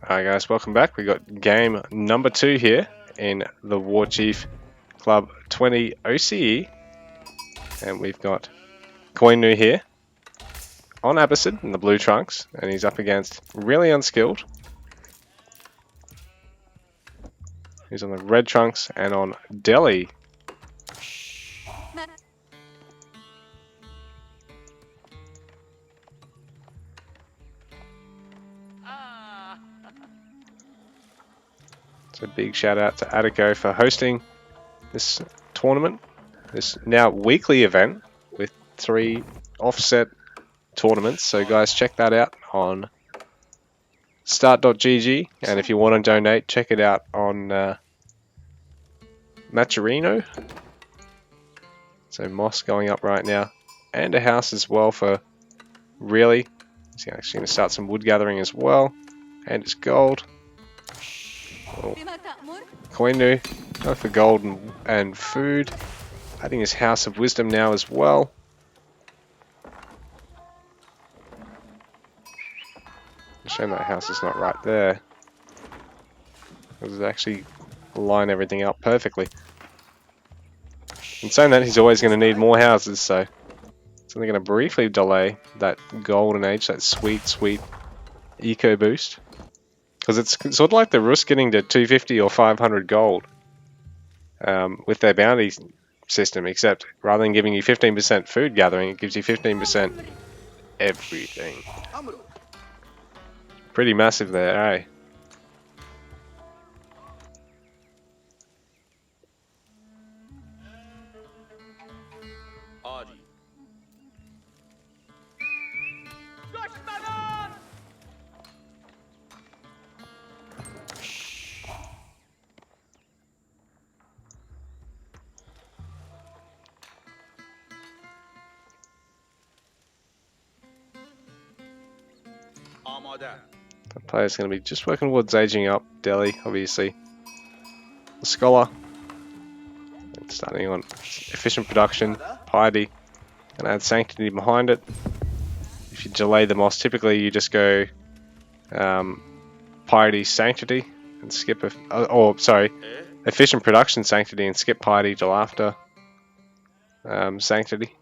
Alright guys, welcome back. We got game number 2 here in the Warchief Club 20 OCE. And we've got Koinu here on Abbasid in the blue trunks, and he's up against really unskilled. He's on the red trunks and on Delhi. So big shout out to Adico for hosting this tournament, this now weekly event with 3 offset tournaments. So guys, check that out on start.gg, and if you want to donate, check it out on Maturino. So moss going up right now, and a house as well for really. He's actually going to start some wood gathering as well, and it's gold. Oh. Koinu going for gold and food, adding his house of wisdom now as well. Shame that house is not right there, because it actually line everything up perfectly. In saying that, he's always going to need more houses, so it's only going to briefly delay that golden age, that sweet eco boost. Because it's sort of like the Rus getting to 250 or 500 gold with their bounty system, except rather than giving you 15% food gathering, it gives you 15% everything. Pretty massive there, eh? The player's going to be just working towards aging up. Delhi, obviously. The scholar. And starting on efficient production. Piety. And add sanctity behind it. If you delay the moss, typically you just go piety sanctity and skip efficient production sanctity and skip piety till after sanctity.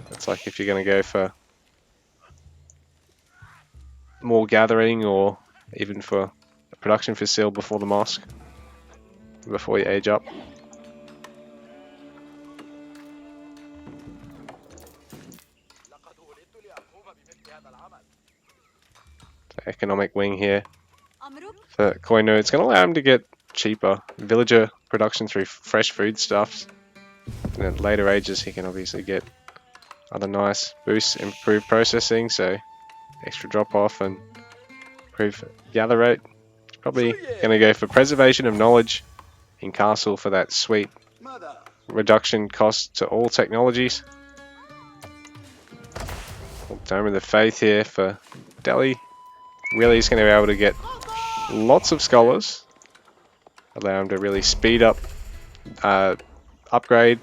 That's like if you're going to go for more gathering, or even for a production facil before the mosque, before you age up. The economic wing here for Koinu. It's going to allow him to get cheaper villager production through fresh foodstuffs, and at later ages he can obviously get other nice boosts, improved processing, so extra drop off and improve gather rate. It's probably going to go for preservation of knowledge in castle for that sweet reduction cost to all technologies. Dome of the Faith here for Delhi. Really he's going to be able to get lots of scholars, allow him to really speed up, upgrade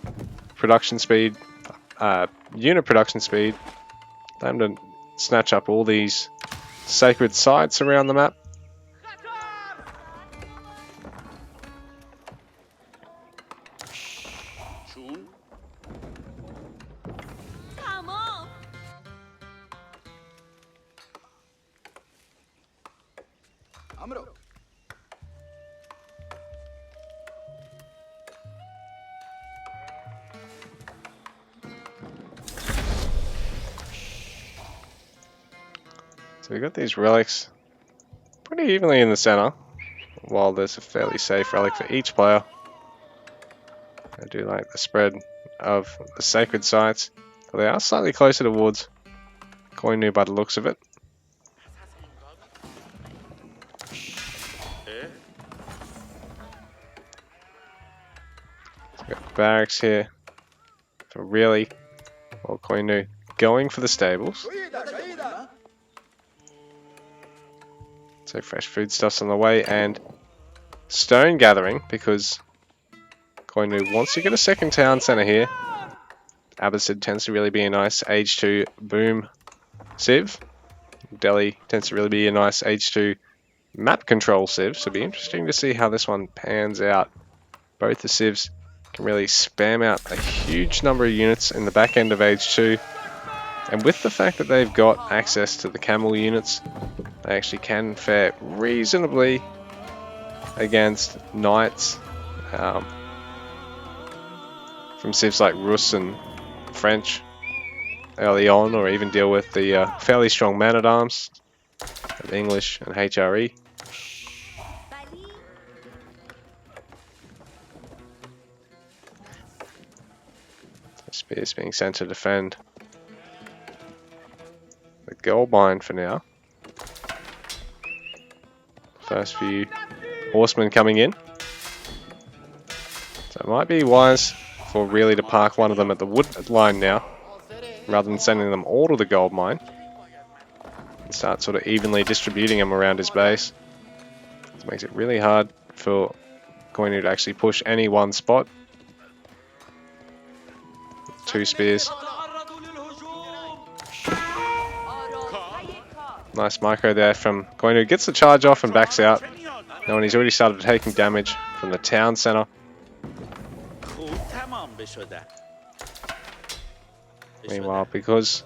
production speed, unit production speed, allow him to snatch up all these sacred sites around the map. So we've got these relics pretty evenly in the center, while there's a fairly safe relic for each player. I do like the spread of the sacred sites, but they are slightly closer towards Koinu by the looks of it. So we've got barracks here for really, well, Koinu going for the stables. So fresh foodstuffs on the way, and stone gathering, because Koinu wants to get a second town centre here. Abbasid tends to really be a nice age 2 boom civ. Delhi tends to really be a nice H2 map control civ, so it'll be interesting to see how this one pans out. Both the civs can really spam out a huge number of units in the back end of H2, and with the fact that they've got access to the camel units, they actually can fare reasonably against knights from civs like Rus and French early on, or even deal with the fairly strong man-at-arms of English and HRE. Spears being sent to defend the gold mine for now. First few horsemen coming in. So it might be wise for really to park one of them at the wood line now, rather than sending them all to the gold mine. And start sort of evenly distributing them around his base. This makes it really hard for Koinu to actually push any one spot. 2 spears. Nice micro there from Koinu. Gets the charge off and backs out. Now when he's already started taking damage from the town center. Meanwhile, because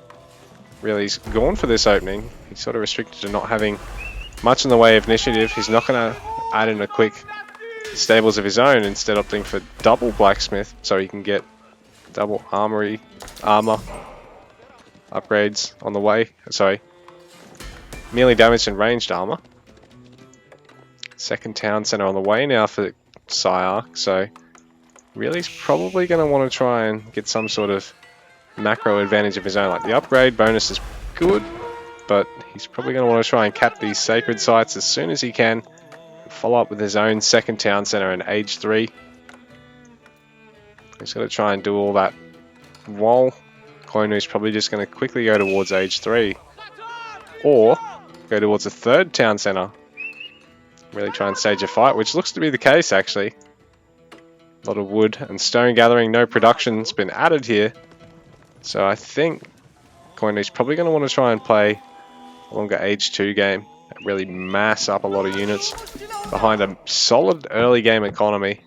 really he's gone for this opening, he's sort of restricted to not having much in the way of initiative. He's not going to add in a quick stables of his own, instead opting for double blacksmith so he can get double armor upgrades on the way. Sorry, merely damaged and ranged armor. Second town center on the way now for Syark, so really he's probably going to want to try and get some sort of macro advantage of his own. Like the upgrade bonus is good, but he's probably going to want to try and cap these sacred sites as soon as he can. Follow up with his own second town center in age 3. He's going to try and do all that while Koinu's probably just going to quickly go towards age 3. Or go towards a third town center. Really try and stage a fight, which looks to be the case actually. A lot of wood and stone gathering, no production's been added here. So I think Koinu's probably going to want to try and play a longer age 2 game. And really mass up a lot of units behind a solid early game economy.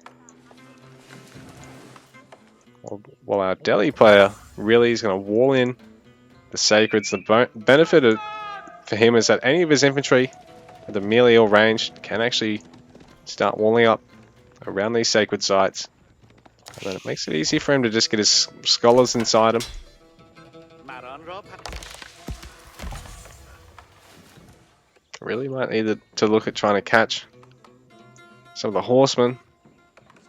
While our Delhi player really is going to wall in the sacreds. The benefit for him is that any of his infantry at the melee or ranged can actually start walling up around these sacred sites. And then it makes it easy for him to just get his scholars inside him. Really might need to look at trying to catch some of the horsemen.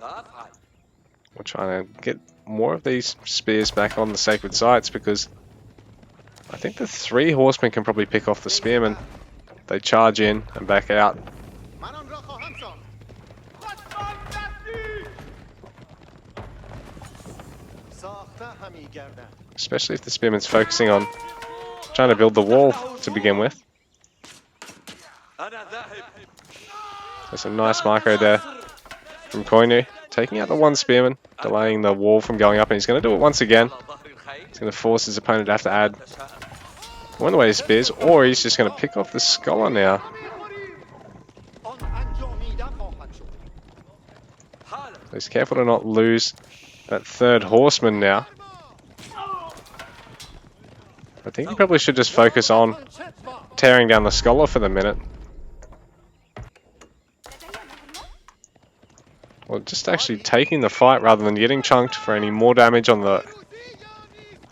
We're trying to get more of these spears back on the sacred sites, because I think the 3 horsemen can probably pick off the spearmen. They charge in and back out. Especially if the spearman's focusing on trying to build the wall to begin with. There's a nice micro there from Koinu, taking out the 1 spearman, delaying the wall from going up, and he's going to do it once again. He's going to force his opponent to have to add one of the way spears, or he's just going to pick off the scholar now. So he's careful to not lose that 3rd horseman now. I think he probably should just focus on tearing down the scholar for the minute. Or just actually taking the fight rather than getting chunked for any more damage on the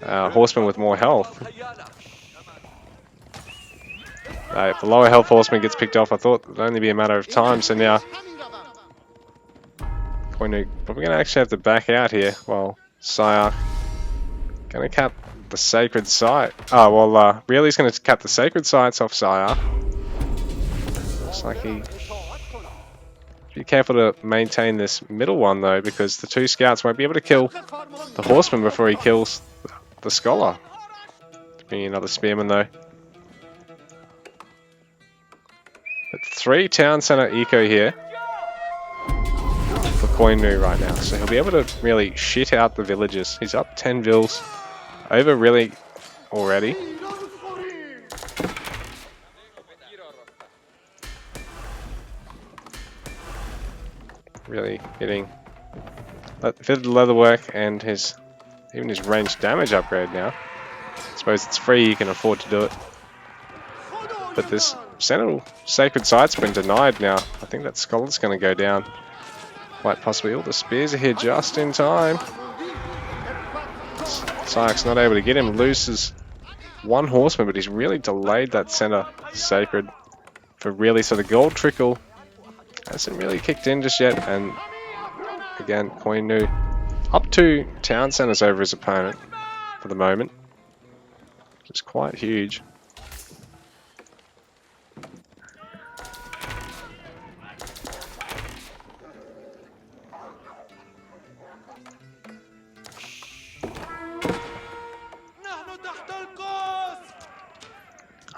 horseman with more health. If the lower health horseman gets picked off, I thought it would only be a matter of time. So now Koinu probably going to actually have to back out here. Well, Syark going to cap the sacred site. Oh, well, Really's going to cap the sacred sites off Syark. Looks like he... Be careful to maintain this middle one though, because the 2 scouts won't be able to kill the horseman before he kills the scholar. Bring another spearman though. But 3 town center eco here for Koinu right now, so he'll be able to really shit out the villagers. He's up 10 vills over really already. Really hitting fitted leatherwork and even his ranged damage upgrade now. I suppose it's free, you can afford to do it. But this Sentinel Sacred Sight's been denied now. I think that Scholar's going to go down. Quite possibly. All the spears are here just in time. Syak's not able to get him. Loses one horseman, but he's really delayed that center Sacred for really. So the gold trickle hasn't really kicked in just yet. And again, Koinu up 2 town centers over his opponent for the moment. Which is quite huge.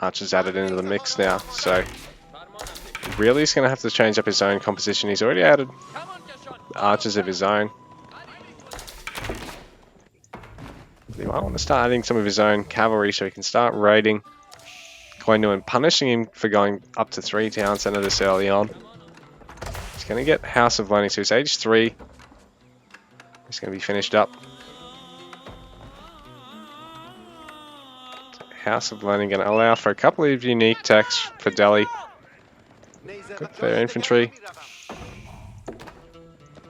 Archer's added into the mix now, so really he's going to have to change up his own composition. He's already added archers of his own. He might want to start adding some of his own cavalry so he can start raiding Koinu and punishing him for going up to 3 town center this early on. He's going to get House of Learning, so he's age 3. He's going to be finished up. House of Learning going to allow for a couple of unique techs for Delhi. Good for their infantry.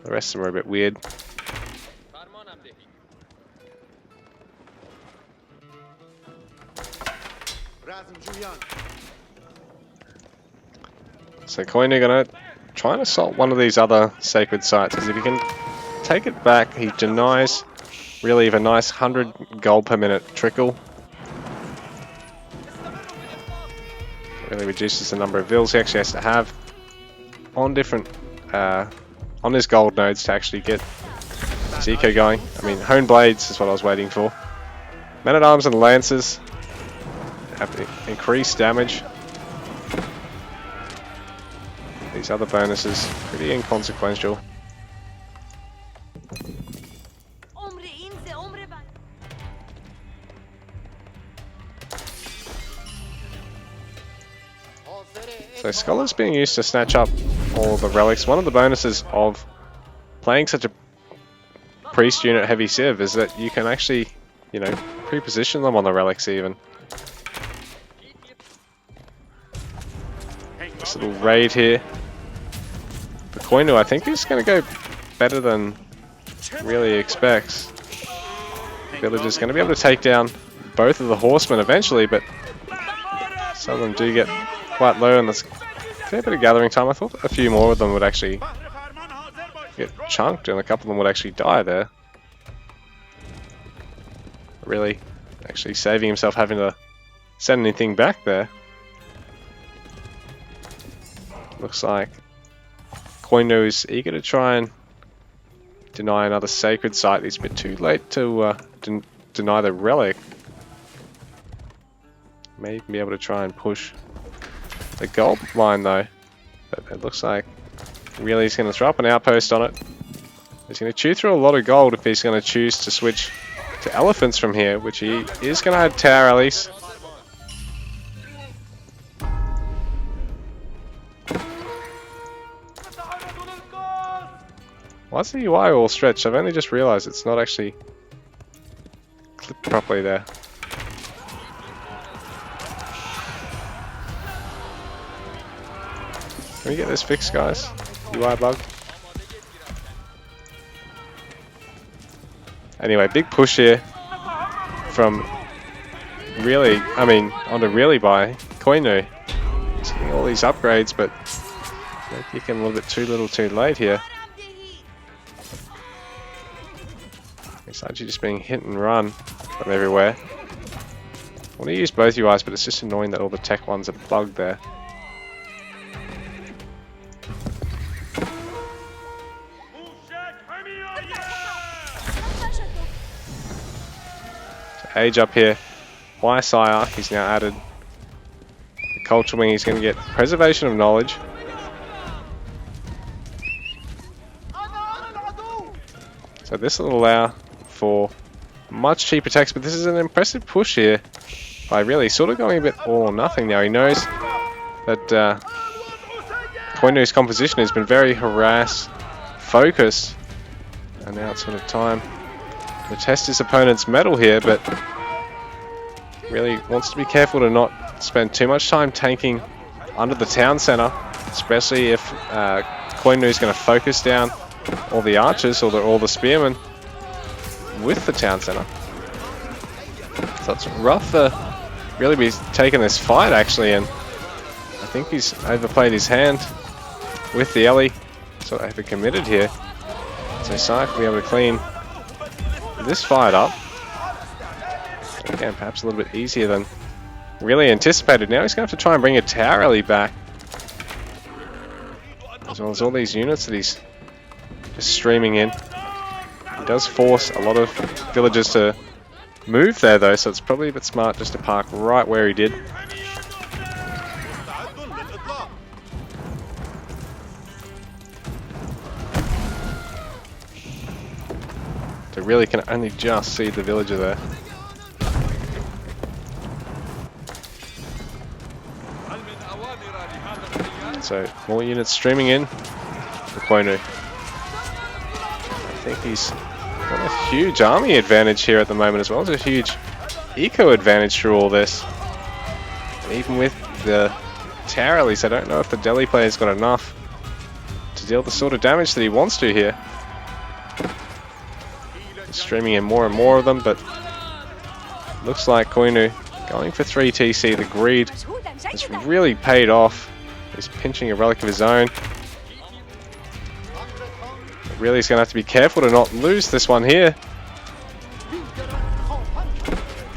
The rest of them are a bit weird. So Koinu going to try and assault one of these other sacred sites, because if he can take it back, he denies really a nice 100 gold per minute trickle. Really reduces the number of vills he actually has to have on different on his gold nodes to actually get his eco going. I mean, honed blades is what I was waiting for. Men at arms and lances have increased damage. These other bonuses pretty inconsequential. So Scholar's being used to snatch up all the relics. One of the bonuses of playing such a priest unit heavy civ is that you can actually, you know, pre-position them on the relics even. This little raid here. The Koinu, I think, is going to go better than really expects. Villager's going to be able to take down both of the horsemen eventually, but some of them do get quite low, and there's a fair bit of gathering time. I thought a few more of them would actually get chunked, and a couple of them would actually die there. Really, actually saving himself having to send anything back there. Looks like Koinu is eager to try and deny another sacred site. He's a bit too late to deny the relic. May even be able to try and push the gold mine though, but it looks like really he's going to throw up an outpost on it. He's going to chew through a lot of gold if he's going to choose to switch to elephants from here, which he is going to add tower rallies. Why is the UI all stretched? I've only just realised it's not actually clipped properly there. Can we get this fixed, guys? UI bug. Anyway, big push here from really, onto really by Koinu. He's getting all these upgrades, but they're kicking a little bit too little too late here. It's actually just being hit and run from everywhere. I want to use both UIs, but it's just annoying that all the tech ones are plugged there. Age up here. Why Sire? He's now added the Culture Wing. He's going to get Preservation of Knowledge. So this will allow for much cheaper attacks, but this is an impressive push here by really sort of going a bit all or nothing now. He knows that Koinu's composition has been very harassed focus. And now it's sort of time to test his opponent's mettle here, but really wants to be careful to not spend too much time tanking under the town center, especially if Koinu is going to focus down all the archers or all the spearmen with the town center. So it's rough to really be taking this fight actually, and I think he's overplayed his hand with the Ellie, sort of overcommitted here. So Sai will be able to clean this fight up. Again, perhaps a little bit easier than really anticipated. Now he's going to have to try and bring a tower Ellie back, as well as all these units that he's just streaming in. He does force a lot of villagers to move there though, so it's probably a bit smart just to park right where he did. So really can only just see the villager there. So more units streaming in for Koinu. I think he's got a huge army advantage here at the moment, as well as a huge eco advantage through all this. And even with the tower, at least I don't know if the Delhi player's got enough to deal the sort of damage that he wants to here. Streaming in more and more of them, but looks like Koinu going for 3 TC. The greed has really paid off. He's pinching a relic of his own. But really he's going to have to be careful to not lose this one here.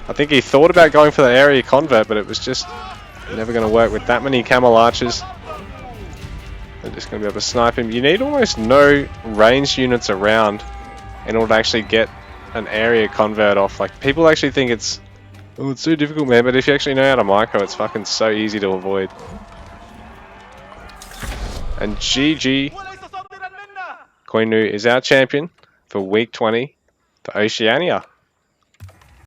I think he thought about going for the area convert, but it was just never going to work with that many camel archers. They're just going to be able to snipe him. You need almost no ranged units around in order to actually get an area convert off. Like, people actually think it's, oh, it's so difficult, man, but if you actually know how to micro, it's fucking so easy to avoid. And GG, Koinu is our champion for week 20 for Oceania.